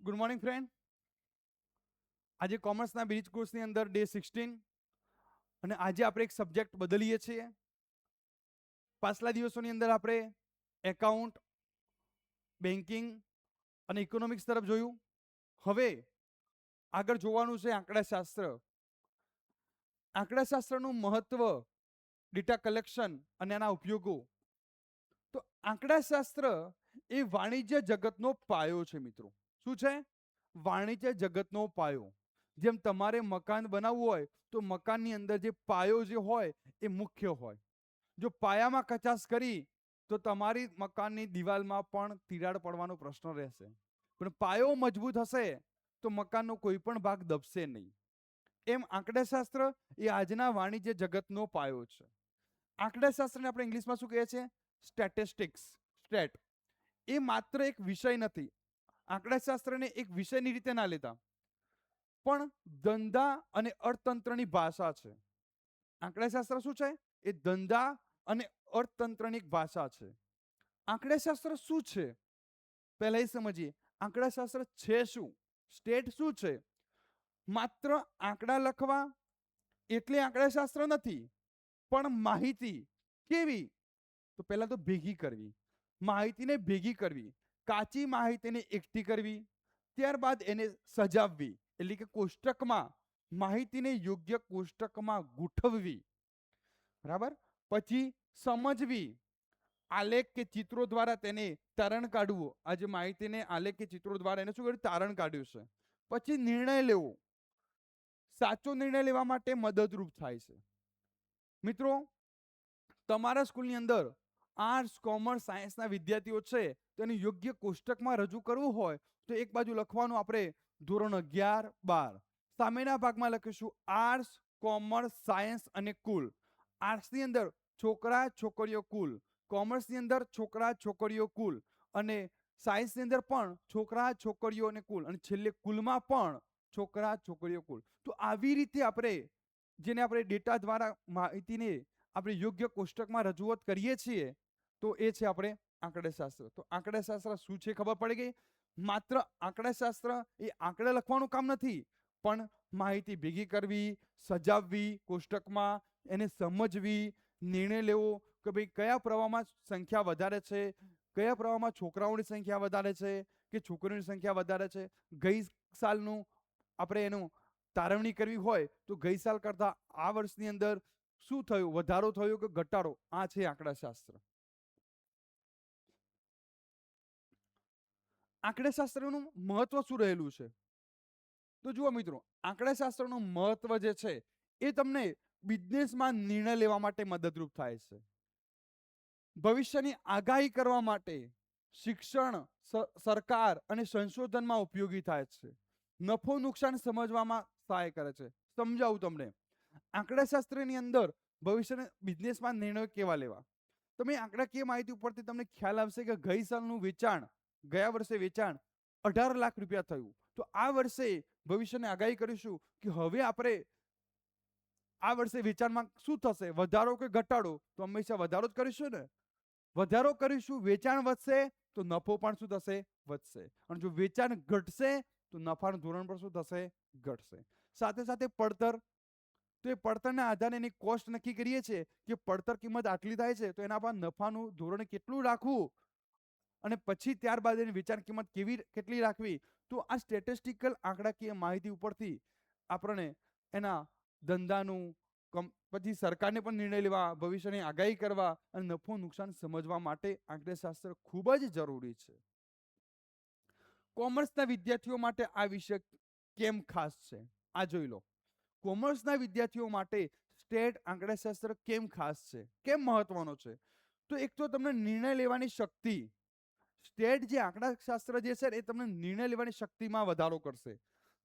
Good morning friend. આજે કોમર્સના bridge કોર્સની અંદર ડે 16 અને આજે આપણે એક સબ્જેક્ટ બદલીએ છીએ. પાછલા દિવસોની અંદર આપણે એકાઉન્ટ, બેન્કિંગ અને ઇકોનોમિક્સ તરફ જોયું. હવે આગળ જોવાનું છે આંકડાશાસ્ત્ર. આંકડાશાસ્ત્રનું મહત્વ, ડેટા કલેક્શન અને એના ઉપયોગો. તો આંકડાશાસ્ત્ર એ વાણિજ્ય જગતનો પાયો છે મિત્રો. શું છે? વાણિજ્ય જગતનો પાયો. જેમ તમારે મકાન બનાવવું હોય તો મકાનની અંદર જે પાયો જે હોય એ મુખ્ય હોય. જો પાયામાં કચાશ કરી તો તમારી મકાનની દિવાલમાં પણ તિરાડ પડવાનો પ્રશ્ન રહેશે. પણ પાયો મજબૂત હશે તો મકાનનો કોઈ પણ ભાગ દબશે નહીં. એમ આંકડાશાસ્ત્ર એ આજના વાણિજ્ય જગતનો પાયો છે. આંકડાશાસ્ત્રને આપણે ઇંગ્લિશમાં શું કહીએ છીએ? સ્ટેટિસ્ટિક્સ. સ્ટેટ એ માત્ર એક વિષય નથી. આંકડાશાસ્ત્રને એક વિષયની રીતે ના લેતા, પણ ધંધા અને અર્થતંત્રની ભાષા છે. આંકડાશાસ્ત્ર શું છે? એ ધંધા અને અર્થતંત્રની એક ભાષા છે. આંકડાશાસ્ત્ર શું છે પહેલા એ સમજીએ. આંકડાશાસ્ત્ર છે શું? સ્ટેટ શું છે? માત્ર આંકડા લખવા એટલે આંકડાશાસ્ત્ર નથી, પણ માહિતી કેવી? તો પહેલા તો ભેગી કરવી, માહિતીને ભેગી કરવી, કાચી માહિતીને એકઠી કરવી, ત્યારબાદ એને સજાવવી એટલે કે કોષ્ટકમાં માહિતીને યોગ્ય કોષ્ટકમાં ગોઠવવી. બરાબર? પછી સમજવી, આલેખ કે ચિત્રો દ્વારા તેને તારણ કાઢવું. આજે માહિતીને આલેખ કે ચિત્રો દ્વારા એને શું કર્યું? તારણ કાઢ્યું છે. પછી નિર્ણય લેવો. સાચો નિર્ણય લેવા માટે મદદરૂપ થાય છે. મિત્રો, તમારા સ્કૂલની અંદર આર્ટ્સ, કોમર્સ, સાયન્સના વિદ્યાર્થીઓ છે તો એને યોગ્ય કોષ્ટકમાં રજૂ કરવું હોય તો એક બાજુ લખવાનું આપણે ધોરણ 11, 12. સામેના ભાગમાં લખીશું આર્ટ્સ, કોમર્સ, સાયન્સ અને કુલ. આર્ટ્સની અંદર છોકરા છોકરીઓ કુલ, કોમર્સની અંદર છોકરા છોકરીઓ કુલ, અને સાયન્સની અંદર પણ છોકરા છોકરીઓ અને કુલ, અને છેલ્લે કુલમાં પણ છોકરા છોકરીઓ કુલ. તો આવી રીતે આપણે જેને આપણે ડેટા દ્વારા માહિતીને આપણે યોગ્ય કોષ્ટકમાં રજૂઆત કરીએ છીએ તો એ છે આપણે આંકડાશાસ્ત્ર. તો આંકડાશાસ્ત્ર શું છે ખબર પડી ગઈ. માત્ર આંકડાશાસ્ત્ર એ આંકડા લખવાનું કામ નથી, પણ માહિતી ભેગી કરવી, સજાવવી કોષ્ટકમાં, એને સમજવી, નિર્ણય લેવો કે ભાઈ કયા પ્રવાહમાં સંખ્યા વધારે છે, કયા પ્રવાહમાં છોકરાઓની સંખ્યા વધારે છે કે છોકરીઓની સંખ્યા વધારે છે. ગઈ સાલનું આપણે એનું તારવણી કરવી હોય તો ગઈ સાલ કરતા આ વર્ષની અંદર શું થયું, વધારો થયો કે ઘટાડો, આ છે આંકડાશાસ્ત્ર. આંકડાશાસ્ત્રનું મહત્વ શું રહેલું છે? તો જુઓ મિત્રો, આંકડાશાસ્ત્રનું મહત્વ જે છે એ તમને બિઝનેસમાં નિર્ણય લેવા માટે મદદરૂપ થાય છે. ભવિષ્યની આગાહી કરવા માટે, શિક્ષણ, સરકાર અને સંશોધનમાં ઉપયોગી થાય છે. નફો નુકસાન સમજવામાં સહાય કરે છે. સમજાવું તમને. આંકડાશાસ્ત્રની અંદર ભવિષ્યના બિઝનેસમાં નિર્ણયો કેવા લેવા. તમે આંકડાકીય માહિતી ઉપરથી તમને ખ્યાલ આવશે કે ગઈ સાલનું વેચાણ, ગયા વર્ષે વેચાણ 18 લાખ રૂપિયા થયું. તો આ વર્ષે ભવિષ્યની આગાહી કરીશું કે હવે આપણે આ વર્ષે વેચાણમાં શું થશે, વધારો કે ઘટાડો? તો હંમેશા વધારો જ કરીશું ને. વધારો કરીશું, વેચાણ વધશે તો નફો પણ શું થશે? વધશે. અને જો વેચાણ ઘટશે તો નફાનું ધોરણ પણ શું થશે? ઘટશે. સાથે સાથે પડતર, તો એ પડતરના આધારે એની કોસ્ટ નક્કી કરીએ છીએ કે પડતર કિંમત આટલી થાય છે તો એના પર નફાનું ધોરણ કેટલું રાખવું, અને પછી ત્યારબાદ એની વેચાણ કિંમત કેટલી રાખવી. તો આ સ્ટેટિસ્ટિકલ આંકડાકીય માહિતી ઉપરથી આપણને એના ધંધાનું, પછી સરકારને પણ નિર્ણય લેવા, ભવિષ્યની આગાહી કરવા અને નફો નુકસાન સમજવા માટે આંકડાશાસ્ત્ર ખૂબ જ જરૂરી છે. કોમર્સના વિદ્યાર્થીઓ માટે આ વિષય કેમ ખાસ છે આ જોઈ લો. કોમર્સના વિદ્યાર્થીઓ માટે સ્ટેટ આંકડાશાસ્ત્ર કેમ ખાસ છે, કેમ મહત્વનો છે? તો એક તો તમને નિર્ણય લેવાની શક્તિ. સ્ટેટ જે આંકડાશાસ્ત્ર જે છે એ તમને નિર્ણય લેવાની શક્તિમાં વધારો કરશે.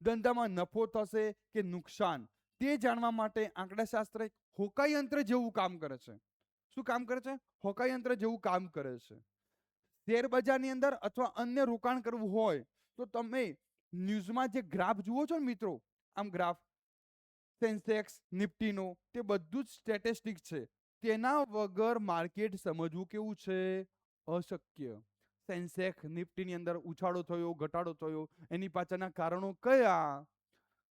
ધંધામાં નફો થશે કે નુકસાન તે જાણવા માટે આંકડાશાસ્ત્ર એક હોકાયંત્ર જેવું કામ કરે છે. શું કામ કરે છે? હોકાયંત્ર જેવું કામ કરે છે. શેર બજારની અંદર અથવા અન્ય રોકાણ કરવું હોય તો તમે ન્યૂઝમાં જે ગ્રાફ જુઓ છો ને મિત્રો, આમ ગ્રાફ સેન્સેક્સ, નિફ્ટીનો, તે બધું જ સ્ટેટિસ્ટિક્સ છે. તેના વગર માર્કેટ સમજવું કેવું છે? અશક્ય. સેન્સેક્સ નિફ્ટીની અંદર ઉછાળો થયો, ઘટાડો થયો, એની પાછળના કારણો કયા,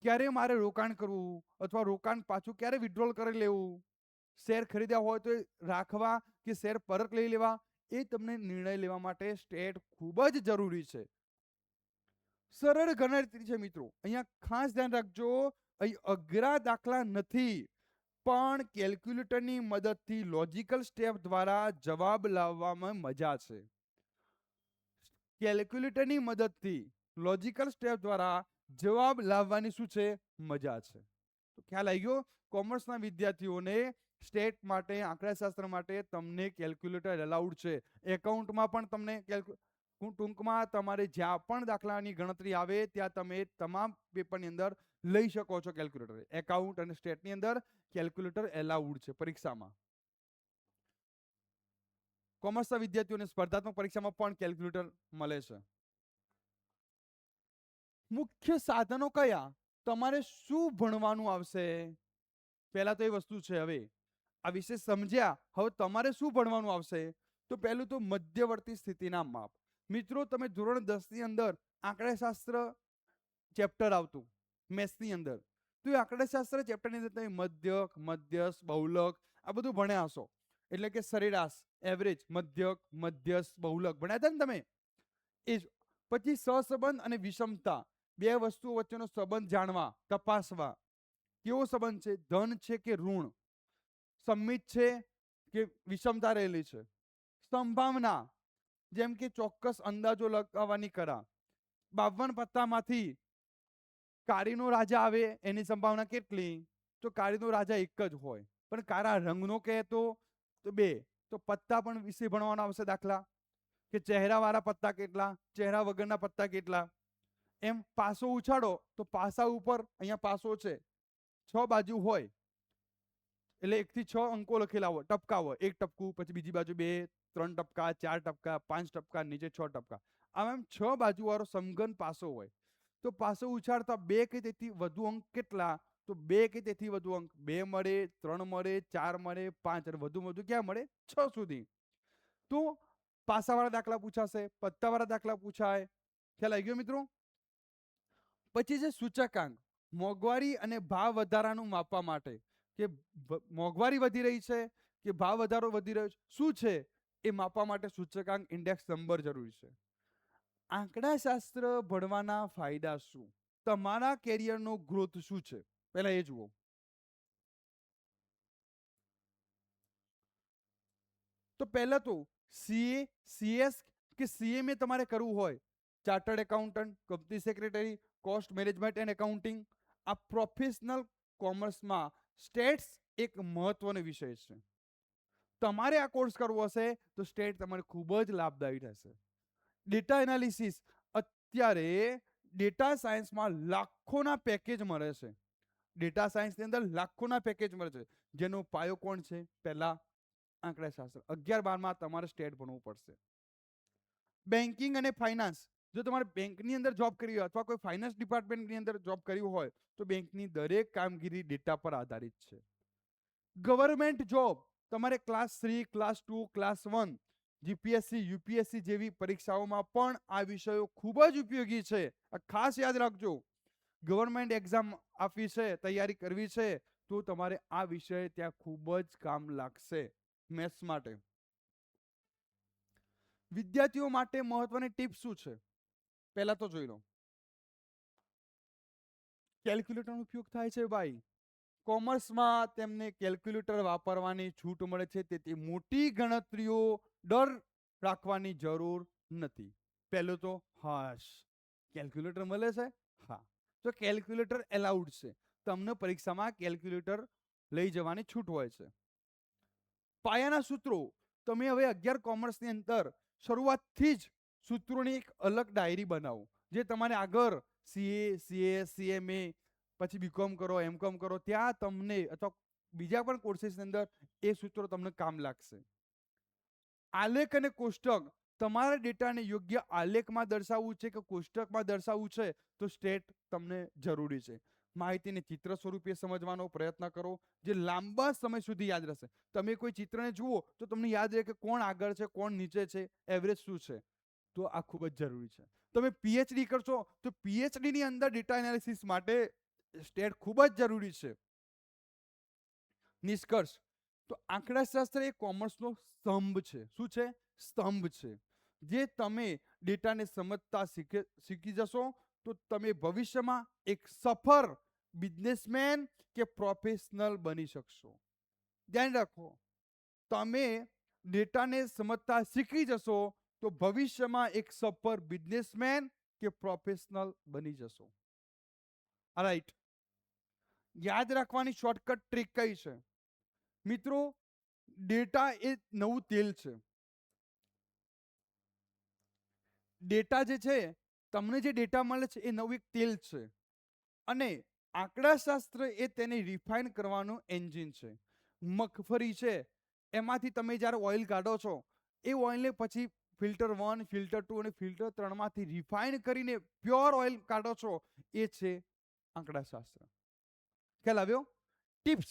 ક્યારે મારે રોકાણ કરવું અથવા રોકાણ પાછું ક્યારે વિડ્રોલ કરી લેવું, શેર ખરીદ્યા હોય તો રાખવા કે શેર પરત લઈ લેવા, એ તમને નિર્ણય લેવા માટે સ્ટેટ ખૂબ જ જરૂરી છે. સરળ ગણતરી છે મિત્રો, અહીંયા ખાસ ધ્યાન રાખજો, અહીં અઘરા દાખલા નથી, પણ કેલ્ક્યુલેટરની મદદથી લોજિકલ સ્ટેપ દ્વારા જવાબ લાવવામાં મજા છે. કેલ્ક્યુલેટરની મદદથી લોજિકલ સ્ટેપ દ્વારા જવાબ લાવવાની શું છે, મજા છે. તો ખ્યાલ આવી ગયો. કોમર્સના વિદ્યાર્થીઓને સ્ટેટ માટે, આંકડાશાસ્ત્ર માટે તમને કેલ્ક્યુલેટર અલાઉડ છે. એકાઉન્ટમાં પણ તમને ટૂંકમાં તમારે જ્યાં પણ દાખલાની ગણતરી આવે ત્યાં તમે તમામ પેપરની અંદર લઈ શકો છો કેલ્ક્યુલેટર. એકાઉન્ટ અને સ્ટેટની અંદર કેલ્ક્યુલેટર એલાઉડ છે પરીક્ષામાં. કોમર્સના વિદ્યાર્થીઓને સ્પર્ધાત્મક પરીક્ષામાં પણ કેલ્ક્યુલેટર મળે છે. મુખ્ય સાધનો કયા, તમારે શું ભણવાનું આવશે, પહેલા તો એ વસ્તુ છે. હવે આ વિશે સમજ્યા, હવે તમારે શું ભણવાનું આવશે, તો પહેલું તો મધ્યવર્તી સ્થિતિના માપ. મિત્રો તમે ધોરણ 10 ની અંદર આંકડાશાસ્ત્ર ચેપ્ટર આવતું મેથ્સની અંદર, તો એ આંકડાશાસ્ત્ર ચેપ્ટરની અંદર તમે મધ્યક, મધ્યસ્થ, બહુલક આ બધું ભણ્યા હશો. એટલે કે સરેરાશ, એવરેજ, મધ્યક, મધ્યસ્થ, બહુલક ભણ્યા હતા ને તમે. એ જ પછી સહસંબંધ અને વિષમતા, બે વસ્તુઓ વચ્ચેનો સંબંધ જાણવા, તપાસવા. કેવો સંબંધ છે, ધન છે કે ઋણ, સંમિત છે કે વિષમતા રહેલી છે. સંભાવના, જેમ કે ચોક્કસ અંદાજો લગાવવાની કરા. 52 પત્તામાંથી કાળીનો રાજા આવે એની સંભાવના કેટલી, તો કાળીનો રાજા એક જ હોય, પણ કાળા રંગનો કહેતો તો 2. તો પત્તા પણ વિશે ભણવાના આવશે દાખલા, કે ચહેરા વાળા પત્તા કેટલા, ચહેરા વગરના પત્તા કેટલા. એમ પાસો ઉછાળો તો પાસા ઉપર, અહીંયા પાસો છે, 6 બાજુ હોય એટલે 1 થી 6 અંકો લખેલા હોય, ટપકા હોય, એક ટપકું, પછી બીજી બાજુ 2, 3 ટપકા, 4 ટપકા, 5 ટપકા, નીચે 6 ટપકા. આમ એમ 6 બાજુ વાળો સમઘન પાસો હોય. તો પાસો ઉછાળતા 2 કે તેથી વધુ અંક કેટલા, તો 2 કે તેથી વધુ અંક 2 મળે, 3 મળે, 4 મળે, 5 અને વધુ ક્યાં મળે, 6 સુધી. તો પાસાવાળા દાખલા પૂછાશે, પત્તાવાળા દાખલા પૂછાય. ખ્યાલ આવી ગયો મિત્રો. પછી છે સૂચકાંક, મોંઘવારી અને ભાવ વધારાનું માપવા માટે, કે મોંઘવારી વધી રહી છે કે ભાવ વધારો વધી રહ્યો છે, શું છે એ માપવા માટે સૂચકાંક, ઇન્ડેક્સ નંબર જરૂરી છે. આંકડાશાસ્ત્ર ભણવાના ફાયદા શું, તમારા કેરિયરનો ગ્રોથ શું છે, પહેલા એ જુઓ. તો પહેલા તો સીએ, સીએસ કે સીએમએ તમારે કરવું હોય, chartered accountant, company secretary, cost management and accounting, આ પ્રોફેશનલ કોમર્સમાં સ્ટેટ્સ એક મહત્વનો વિષય છે. તમારે આ કોર્સ કરવો હશે તો સ્ટેટ તમારે ખૂબ જ લાભદાયી રહેશે. ડેટા એનાલિસિસ, અત્યારે ડેટા સાયન્સમાં લાખોના પેકેજ મળે છે. ડેટા સાયન્સની અંદર લાખોના પેકેજ મળે છે, જેનો પાયો કોણ છે, પહેલા આંકડાશાસ્ત્ર. 11-12માં તમારે સ્ટેટ ભણવું પડશે. બેન્કિંગ અને ફાઇનાન્સ, જો તમારે બેંકની અંદર જોબ કરવી હોય અથવા કોઈ ફાઇનાન્સ ડિપાર્ટમેન્ટની અંદર જોબ કરવી હોય તો બેંકની દરેક કામગીરી ડેટા પર આધારિત છે. ગવર્મેન્ટ જોબ, તમારે class 3, class 2, class 1, GPSC, UPSC જેવી પરીક્ષાઓમાં પણ આ વિષયો ખૂબ જ ઉપયોગી છે. આ ખાસ યાદ રાખજો. ગવર્મેન્ટ એક્ઝામ આપવી છે, તૈયારી કરવી છે, તો તમારે આ વિષય ત્યાં ખૂબ જ કામ લાગશે મેથ્સ માટે. વિદ્યાર્થીઓ માટે મહત્વની ટિપ્સ શું છે, પહેલા તો જોઈ લો. કેલ્ક્યુલેટરનો ઉપયોગ થાય છે ભાઈ. કોમર્સમાં તેમને કેલ્ક્યુલેટર વાપરવાની છૂટ મળે છે, તેથી મોટી ગણતરીઓ ડર રાખવાની જરૂર નથી. પહેલું તો હાશ, કેલ્ક્યુલેટર મળે છે, હા, તો કેલ્ક્યુલેટર એલાઉડ છે. તમને પરીક્ષામાં કેલ્ક્યુલેટર લઈ જવાની છૂટ હોય છે. પાયાના સૂત્રો, તમે હવે 11 કોમર્સની અંદર શરૂઆતથી જ સૂત્રોની એક અલગ ડાયરી બનાવો, જે તમારે આગળ સીએ, સીએસ, સીએમએ, પછી બીકોમ કરો, એમકોમ કરો, ત્યાં તમને અથવા બીજા પણ કોર્સીસની અંદર એ સૂત્રો તમને કામ લાગશે. આલેખ અને કોષ્ટક, તમારા ડેટાને યોગ્ય આલેખમાં દર્શાવવું છે કે કોષ્ટકમાં દર્શાવવું છે, તો સ્ટેટ તમને જરૂરી છે. માહિતીને ચિત્ર સ્વરૂપે સમજવાનો પ્રયત્ન કરો, જે લાંબા સમય સુધી યાદ રહેશે. તમે કોઈ ચિત્રને જુઓ તો તમને યાદ રહે કે કોણ આગળ છે, કોણ નીચે છે, એવરેજ શું છે. તો આ ખૂબ જ જરૂરી છે. તમે પીએચડી કરશો તો પીએચડી ની અંદર ડેટા એનાલિસિસ માટે સ્ટેટ ખૂબ જ જરૂરી છે. નિષ્કર્ષ તો આંકડાશાસ્ત્ર એ કોમર્સનો સ્તંભ છે. શું છે? સ્તંભ છે. જે તમે ડેટાને સમજતા શીખી જશો તો તમે ભવિષ્યમાં એક સફળ બિઝનેસમેન કે પ્રોફેશનલ બની શકશો. ધ્યાન રાખો, તમે ડેટાને સમજતા શીખી જશો તો ભવિષ્યમાં એક સફળ બિઝનેસમેન કે પ્રોફેશનલ બની જશો. રાઈટ. યાદ રાખવાની શોર્ટકટ ટ્રીક કઈ છે? મિત્રો, ડેટા એ નવું તેલ છે. ડેટા જે છે, તમને જે ડેટા મળે છે એ નવું એક તેલ છે, અને આંકડાશાસ્ત્ર એ તેને રિફાઇન કરવાનું એન્જિન છે. મગફળી છે, એમાંથી તમે જ્યારે ઓઇલ કાઢો છો, એ ઓઇલને પછી ફિલ્ટર 1, ફિલ્ટર 2 અને ફિલ્ટર 3 માંથી રિફાઇન કરીને પ્યોર ઓઇલ કાઢો છો, એ છે આંકડાશાસ્ત્ર. ખ્યાલ આવ્યો? ટિપ્સ: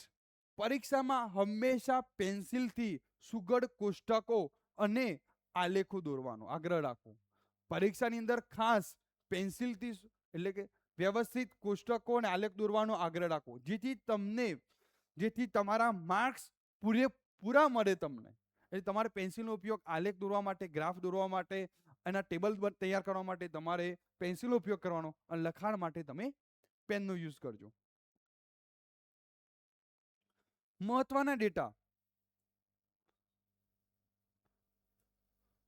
પરીક્ષામાં હંમેશા પેન્સિલથી સુઘડ કોષ્ટકો અને આલેખો દોરવાનો આગ્રહ રાખો. પરીક્ષાની અંદર ખાસ પેન્સિલથી એટલે કે વ્યવસ્થિત કોષ્ટકો અને આલેખ દોરવાનો આગ્રહ રાખો, જેથી તમારા માર્ક્સ પૂરા મળે તમને. એટલે તમારે પેન્સિલનો ઉપયોગ આલેખ દોરવા માટે, ગ્રાફ દોરવા માટે, એના ટેબલ તૈયાર કરવા માટે તમારે પેન્સિલનો ઉપયોગ કરવાનો, અને લખાણ માટે તમે પેનનો યુઝ કરજો. મહત્વના ડેટા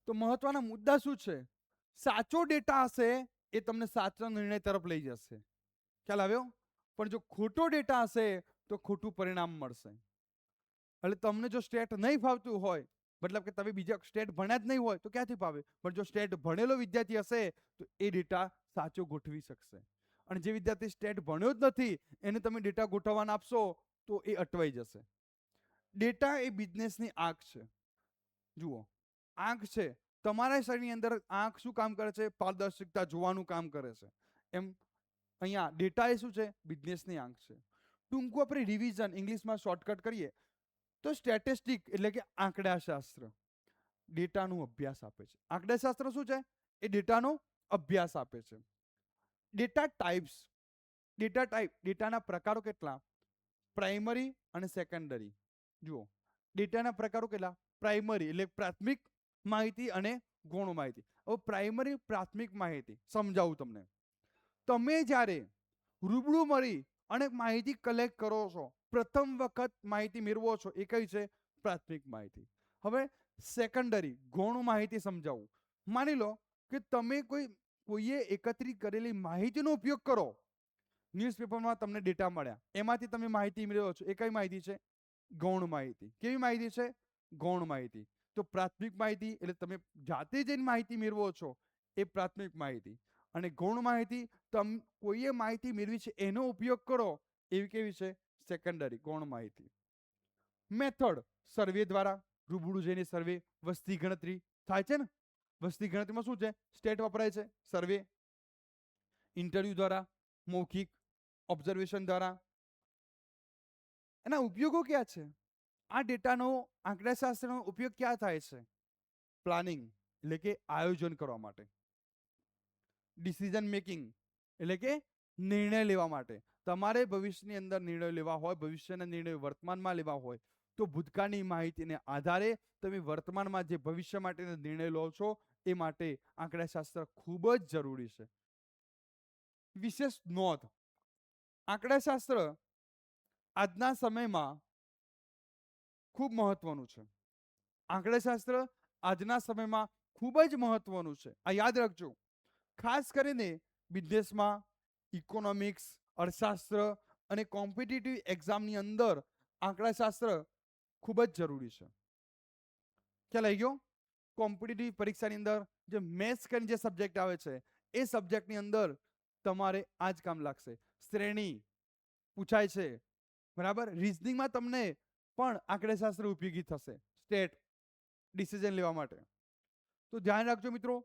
તો મહત્વના મુદ્દા શું છે? સાચો ડેટા હશે એ તમને સાચા નિર્ણય તરફ લઈ જશે. ખ્યાલ આવ્યો? પણ જો ખોટો ડેટા હશે તો ખોટું પરિણામ મળશે. એટલે તમને જો સ્ટેટ નહીં ફાવતું હોય, મતલબ કે તમે બીજા સ્ટેટ ભણ્યા જ નહીં હોય તો ક્યાંથી ફાવે? પણ જો સ્ટેટ ભણેલો વિદ્યાર્થી હશે તો એ ડેટા સાચો ગોઠવી શકશે. અને જે વિદ્યાર્થી સ્ટેટ ભણ્યો જ નથી એને તમે ડેટા ગોઠવવાના આપશો તો એ અટવાઈ જશે. ડેટા એ બિઝનેસની આંખ છે. જુઓ, આંખ છે, તમારા શરીરની અંદર આંખ શું કામ કરે છે? પારદર્શકતા જોવાનું કામ કરે છે. એમ અહીંયા ડેટા એ શું છે? બિઝનેસની આંખ છે. ટૂંકું આપણે રિવિઝન ઇંગ્લિશમાં શોર્ટકટ કરીએ તો સ્ટેટિસ્ટિક એટલે કે આંકડાશાસ્ત્ર ડેટાનો અભ્યાસ આપે છે. આંકડાશાસ્ત્ર શું છે? એ ડેટાનો અભ્યાસ આપે છે. ડેટા ટાઈપ્સ, ડેટાના પ્રકારો કેટલા? પ્રાઇમરી અને સેકન્ડરી. જુઓ, ડેટાના પ્રકારો કેટલા? પ્રાઇમરી એટલે પ્રાથમિક માહિતી અને ગૌણ માહિતી. હવે પ્રાઇમરી પ્રાથમિક માહિતી સમજાવું તમને. તમે જ્યારે રૂબરૂ મળી અને માહિતી કલેક્ટ કરો છો, પ્રથમ વખત માહિતી મેળવો છો, એ કઈ છે? પ્રાથમિક માહિતી. હવે સેકન્ડરી ગૌણ માહિતી સમજાવું. માની લો કે તમે કોઈએ એકત્રિત કરેલી માહિતીનો ઉપયોગ કરો. ન્યૂઝપેપરમાં તમને ડેટા મળ્યા, એમાંથી તમે માહિતી મેળવો છો, એ કઈ માહિતી છે? ગૌણ માહિતી. કેવી માહિતી છે? ગૌણ માહિતી. તો પ્રાથમિક માહિતી એટલે તમે જાતે જઈને માહિતી મેળવો છો, એ પ્રાથમિક માહિતી. અને ગૌણ માહિતી કોઈએ માહિતી મેળવી છે એનો ઉપયોગ કરો, એવી કેવી છે? સેકન્ડરી ગૌણ માહિતી. મેથડ સર્વે દ્વારા, રૂબરૂ જઈને સર્વે, વસ્તી ગણતરી થાય છે ને, વસ્તી ગણતરીમાં શું છે? સ્ટેટ વપરાય છે. સર્વે, ઇન્ટરવ્યુ દ્વારા, મૌખિક, ઓબ્ઝર્વેશન દ્વારા. એના ઉપયોગો ક્યાં છે? આ ડેટાનો આંકડાશાસ્ત્રનો ઉપયોગ ક્યાં થાય છે? પ્લાનિંગ એટલે કે આયોજન કરવા માટે, ડિસિઝન મેકિંગ એટલે કે નિર્ણય લેવા માટે. તમારે ભવિષ્યની અંદર નિર્ણય લેવા હોય, ભવિષ્યના નિર્ણય વર્તમાનમાં લેવા હોય, તો ભૂતકાળની માહિતીને આધારે તમે વર્તમાનમાં જે ભવિષ્ય માટેના નિર્ણય લો છો, એ માટે આંકડાશાસ્ત્ર ખૂબ જ જરૂરી છે. વિશેષ નોંધ: આંકડાશાસ્ત્ર આજના સમયમાં ખૂબ મહત્વનું છે. આંકડાશાસ્ત્ર આજના સમયમાં ખૂબ જ મહત્વનું છે. આ યાદ રાખજો. ખાસ કરીને બિઝનેસમાં, ઇકોનોમિક્સ, અર્થશાસ્ત્ર અને કોમ્પિટિટિવ એક્ઝામની અંદર આંકડાશાસ્ત્ર ખૂબ જ જરૂરી છે. ખ્યાલ આવી ગયો? કોમ્પિટિટિવ પરીક્ષાની અંદર જે મેથ્સ કરીને જે સબ્જેક્ટ આવે છે, એ સબ્જેક્ટની અંદર તમારે આ જ કામ લાગશે. શ્રેણી પૂછાય છે, બરાબર. રીઝનિંગમાં તમને પણ આંકડાશાસ્ત્ર ઉપયોગી થશે, સ્ટેટ ડિસિઝન લેવા માટે. તો ધ્યાન રાખજો મિત્રો,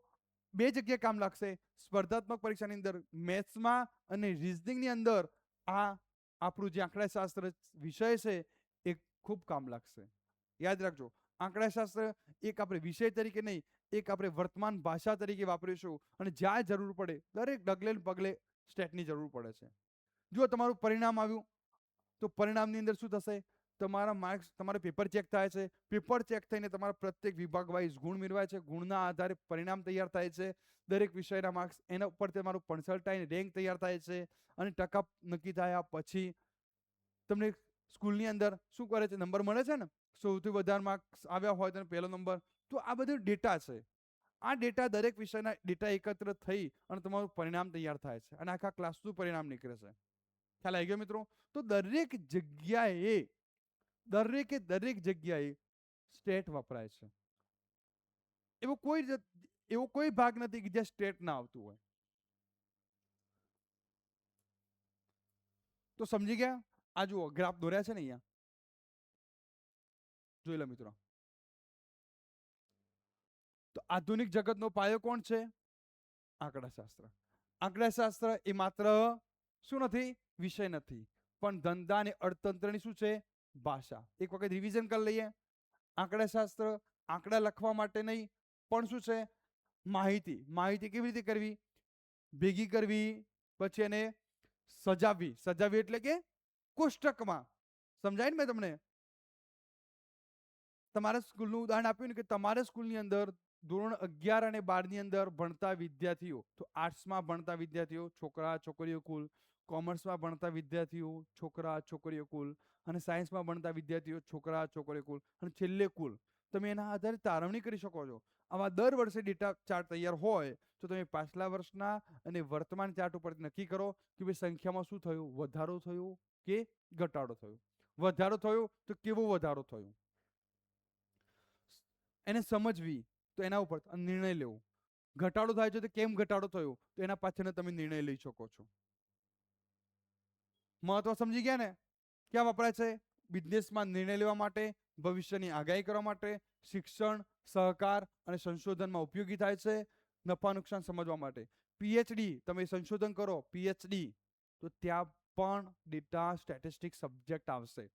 બે જગ્યાએ કામ લાગશે. સ્પર્ધાત્મક પરીક્ષાની અંદર મેથ્સમાં અને રીઝનિંગની અંદર આ આપણું જે આંકડાશાસ્ત્ર વિષય છે એ ખૂબ કામ લાગશે. યાદ રાખજો, આંકડાશાસ્ત્ર એક આપણે વિષય તરીકે નહીં, એક આપણે વર્તમાન ભાષા તરીકે વાપરીશું અને જ્યાં જરૂર પડે દરેક ડગલે ને પગલે સ્ટેટની જરૂર પડે છે. જો તમારું પરિણામ આવ્યું તો પરિણામની અંદર શું થશે? તમારા માર્ક્સ, તમારે પેપર ચેક થાય છે. પેપર ચેક થઈને તમારા પ્રત્યેક વિભાગ વાઇઝ ગુણ મેળવાય છે. ગુણના આધારે પરિણામ તૈયાર થાય છે. દરેક વિષયના માર્ક્સ, એના ઉપર તમારું પર્સન્ટાઇલ રેન્ક તૈયાર થાય છે અને ટકા નક્કી થયા પછી તમને સ્કૂલની અંદર શું કરે છે? નંબર મળે છે ને. સૌથી વધારે માર્ક્સ આવ્યા હોય તો પહેલો નંબર. તો આ બધું ડેટા છે. આ ડેટા, દરેક વિષયના ડેટા એકત્ર થઈ અને તમારું પરિણામ તૈયાર થાય છે અને આખા ક્લાસનું પરિણામ નીકળે છે. ખ્યાલ આવી ગયો મિત્રો? તો દરેક જગ્યાએ સ્ટેટ વપરાય છે. એવો કોઈ ભાગ નથી કે જ્યાં સ્ટેટ ના આવતું હોય. તો સમજી ગયા? આ જુઓ, ગ્રાફ દોર્યા છે ને અહીંયા, જોઈ લો મિત્રો. તો આધુનિક જગતનો પાયો કોણ છે? આંકડાશાસ્ત્ર. આંકડાશાસ્ત્ર એ માત્ર શું નથી? વિષય નથી, પણ ધંધા અને અર્થતંત્રની શું છે? ભાષા. એક વખત રિવિઝન કરી લઈએ. આંકડાશાસ્ત્ર આંકડા લખવા માટે નહીં, પણ શું છે? માહિતી કેવી રીતે કરવી? ભેગી કરવી, પછી એને સજાવવી એટલે કે કોષ્ટકમાં. સમજાય ને મેં તમને? તમારા સ્કૂલનું ઉદાહરણ આપ્યું ને કે તમારા સ્કૂલની અંદર ધોરણ 11 અને 12 ની અંદર ભણતા વિદ્યાર્થીઓ, તો આર્ટ્સમાં ભણતા વિદ્યાર્થીઓ છોકરા છોકરીઓ કુલ, કોમર્સમાં ભણતા વિદ્યાર્થીઓ છોકરા છોકરીઓ કુલ, અને સાયન્સમાં ભણતા વિદ્યાર્થીઓ છોકરા છોકરીઓ કુલ, અને છેલ્લે કુલ. તમે એના આધારે તારવણી કરી શકો છો. આમાં દર વર્ષે ડેટા ચાર્ટ તૈયાર હોય તો તમે પાછલા વર્ષના અને વર્તમાન ચાર્ટ ઉપર નક્કી કરો કે ભાઈ સંખ્યામાં શું થયું? વધારો થયો કે ઘટાડો થયો? વધારો થયો તો કેવો વધારો થયો? એને સમજવી, તો એના ઉપર નિર્ણય લેવો. ઘટાડો થાય છે તો કેમ ઘટાડો થયો? તો એના પાછળ તમે નિર્ણય લઈ શકો છો. મહત્વ સમજી ગયા ને? ક્યાં વપરાય છે? બિઝનેસમાં નિર્ણય લેવા માટે, ભવિષ્યની આગાહી કરવા માટે, શિક્ષણ, સહકાર અને સંશોધનમાં ઉપયોગી થાય છે. નફા નુકસાન સમજવા માટે. પીએચડી તમે સંશોધન કરો, પીએચડી, તો ત્યાં પણ ડેટા સ્ટેટિસ્ટિક્સ સબ્જેક્ટ આવશે.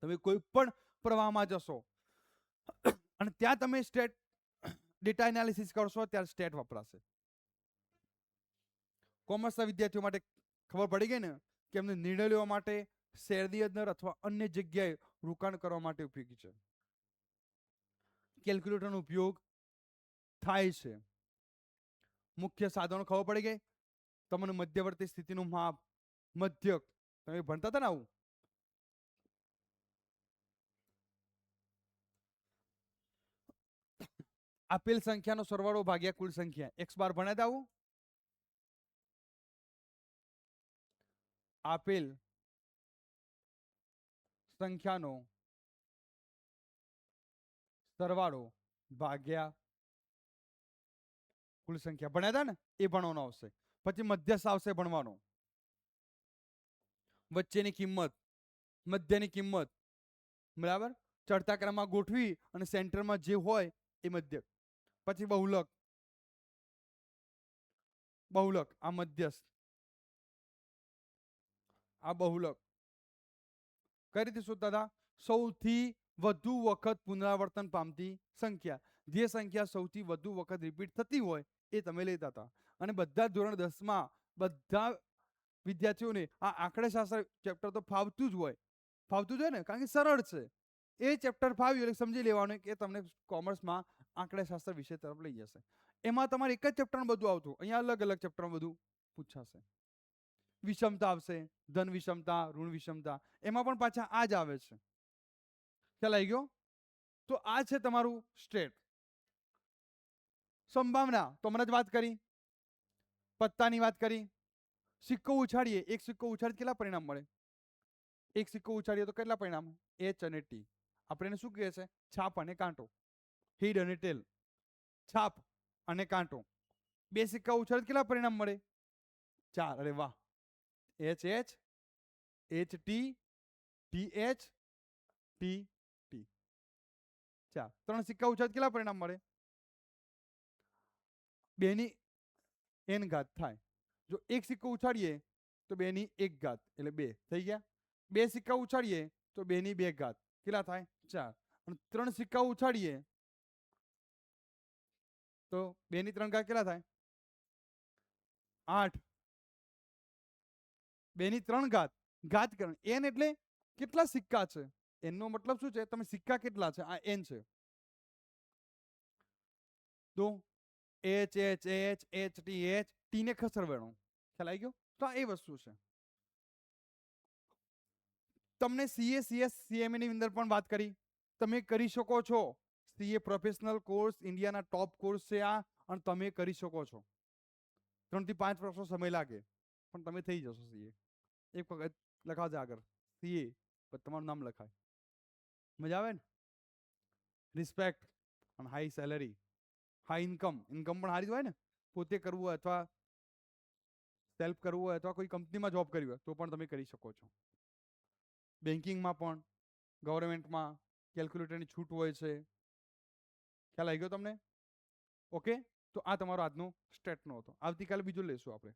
તમે કોઈ પણ પ્રવાહમાં જશો અને ત્યાં તમે ડેટા એનાલિસિસ કરશો, ત્યારે સ્ટેટ વપરાશે. કોમર્સના વિદ્યાર્થીઓ માટે ખબર પડી ગઈ ને કે એમને નિર્ણય લેવા માટે, શેરની અંદર અથવા અન્ય જગ્યાએ રોકાણ કરવા માટે ઉપયોગી છે. કેલ્ક્યુલેટરનો ઉપયોગ થાય છે. મુખ્ય સાધનો ખબર પડી ગઈ. તમને મધ્યવર્તી સ્થિતિનું માપ, મધ્યક, તમે ભણતા હતા ને આવું. આપેલ સંખ્યાનો સરવાળો ભાગ્યા કુલ સંખ્યા. x બાર ભણ્યા હતા આવું? આપેલ સંખ્યાનો સરવાળો ભાગ્યા કુલ સંખ્યા ભણ્યા હતા ને? એ ભણવાનો આવશે. પછી મધ્યસ્થ આવશે ભણવાનો. વચ્ચેની કિંમત, મધ્યની કિંમત, બરાબર, ચડતા ક્રમમાં ગોઠવી અને સેન્ટરમાં જે હોય એ મધ્યક. પછી બહુલક, આ મધ્યસ્થ, આ બહુલક. કઈ રીતે શોધતા હતા? સૌથી વધુ વખત પુનરાવર્તન પામતી સંખ્યા. જે સંખ્યા સૌથી વધુ વખત રિપીટ થતી હોય એ તમે લેતા હતા. અને બધા ધોરણ 10માં બધા વિદ્યાર્થીઓને આ આંકડાશાસ્ત્ર ચેપ્ટર તો ફાવતું જ હોય ને, કારણ કે સરળ છે. એ ચેપ્ટર ફાવ્યું એટલે સમજી લેવાનું કે તમને કોમર્સમાં આંકડાશાસ્ત્ર વિષય તરફ લઈ જશે. એમાં તમારે એક જ ચેપ્ટરમાં બધું આવતું, અહીંયા અલગ અલગ ચેપ્ટરમાં બધું પૂછાશે. વિષમતા આવશે, ધન વિષમતા, ઋણ વિષમતા, એમાં પણ પાછા આ જ આવે છે. ખ્યાલ આવી ગયો? તો આ છે તમારું સ્ટેટ. સંભાવના તો હમણાં જ વાત કરી, પત્તાની વાત કરી. સિક્કો ઉછાળીએ, એક સિક્કો ઉછાળીએ કેટલા પરિણામ મળે? એક સિક્કો ઉછાળીએ તો કેટલા પરિણામ? એચ અને ટી. આપણે એને શું કહે છે? છાપ અને કાંટો, હીડ અને ટેલ. છાપ અને કાંટો. બે સિક્કા ઉછાળીએ કેટલા પરિણામ મળે? 4. અરે વાહ. H H, H T, T H, T T. 4. 3 સિક્કા ઉછાળીએ કેટલા પરિણામ મળે? 2 ની n ઘાત થાય. જો એક સિક્કો ઉછાળીએ તો 2 ની 1 ઘાત એટલે 2 થઈ ગયા. 2 સિક્કા ઉછાળીએ તો 2 ની 2 ઘાત કેટલા થાય? 4. અને 3 સિક્કા ઉછાળીએ તો 2 ની 3 ઘાત કેટલા થાય? 8. 2 ની 3 ઘાત ઘાત કરવાની. n એટલે કેટલા સિક્કા છે? n નો મતલબ શું છે? તમે સિક્કા કેટલા છે? આ n છે. તો h h h h t h t ને ખસેડવાનો. ખ્યાલ આવી ગયો? તો આ એ વસ્તુ છે. તમને સીએ સીએસ સીએમએ ની અંદર પણ વાત કરી. તમે કરી શકો છો. સીએ પ્રોફેશનલ કોર્સ ઇન્ડિયાના ટોપ કોર્સ છે આ, અને તમે કરી શકો છો. 3 થી 5 વર્ષનો સમય લાગે પણ તમે થઈ જશો સીએ. એક વખત લખાવજો આગળ સીએ, તમારું નામ લખાય. મજા આવે ને? રિસ્પેક્ટ અને high salary, high income. Income પણ સારી હોય ને. પોતે કરવું હોય અથવા સેલ્ફ કરવું હોય અથવા કોઈ કંપનીમાં જોબ કરવી હોય તો પણ તમે કરી શકો છો. બેન્કિંગમાં પણ, ગવર્મેન્ટમાં કેલ્ક્યુલેટરની છૂટ હોય છે. ખ્યાલ આવી ગયો તમને? ઓકે, તો આ તમારો આજનો સ્ટેટનો હતો. આવતીકાલે બીજો લેશું આપણે.